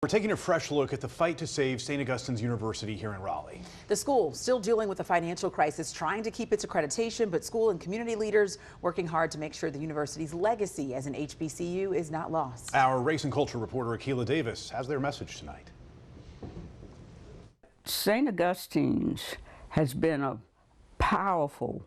We're taking a fresh look at the fight to save Saint Augustine's University here in Raleigh. The school still dealing with a financial crisis, trying to keep its accreditation, but school and community leaders working hard to make sure the university's legacy as an HBCU is not lost. Our race and culture reporter Akila Davis has their message tonight. Saint Augustine's has been a powerful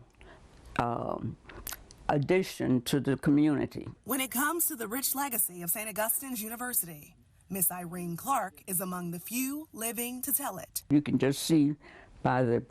addition to the community. When it comes to the rich legacy of Saint Augustine's University, Miss Irene Clark is among the few living to tell it. You can just see by the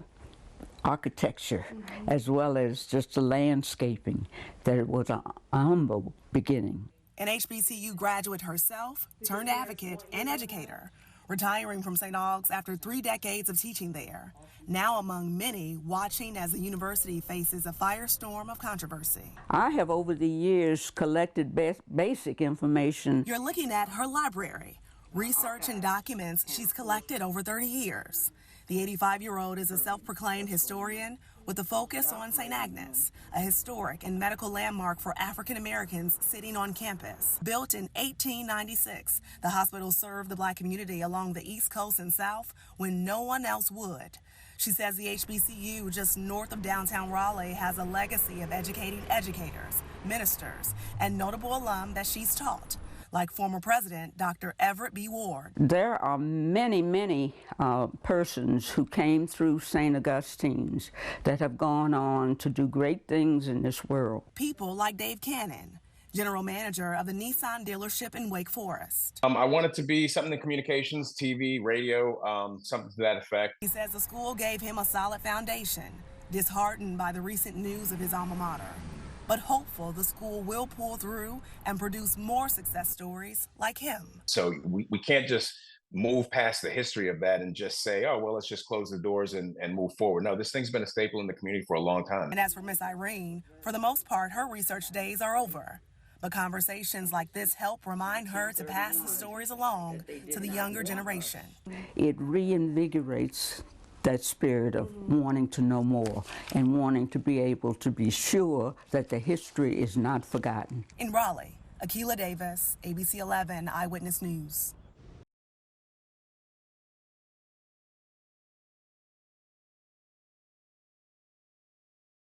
architecture as well as just the landscaping that it was a humble beginning. An HBCU graduate herself, turned advocate and educator, retiring from St. Aug's after 3 decades of teaching there. Now among many watching as the university faces a firestorm of controversy. I have over the years collected basic information. You're looking at her library, research and documents she's collected over 30 years. The 85-year-old is a self-proclaimed historian with a focus on St. Agnes, a historic and medical landmark for African Americans sitting on campus. Built in 1896, the hospital served the Black community along the East Coast and South when no one else would. She says the HBCU just north of downtown Raleigh has a legacy of educating educators, ministers, and notable alum that she's taught, like former President Dr. Everett B. Ward. There are many persons who came through St. Augustine's that have gone on to do great things in this world. People like Dave Cannon, general manager of the Nissan dealership in Wake Forest. I want it to be something in communications, TV, radio, something to that effect. He says the school gave him a solid foundation, disheartened by the recent news of his alma mater, but hopeful the school will pull through and produce more success stories like him. So we can't just move past the history of that and just say, oh, well, let's just close the doors and move forward. No, this thing's been a staple in the community for a long time. And as for Miss Irene, for the most part, her research days are over. But conversations like this help remind her to pass the stories along to the younger generation. It reinvigorates that spirit of wanting to know more and wanting to be able to be sure that the history is not forgotten. In Raleigh, Akila Davis, ABC 11 Eyewitness News.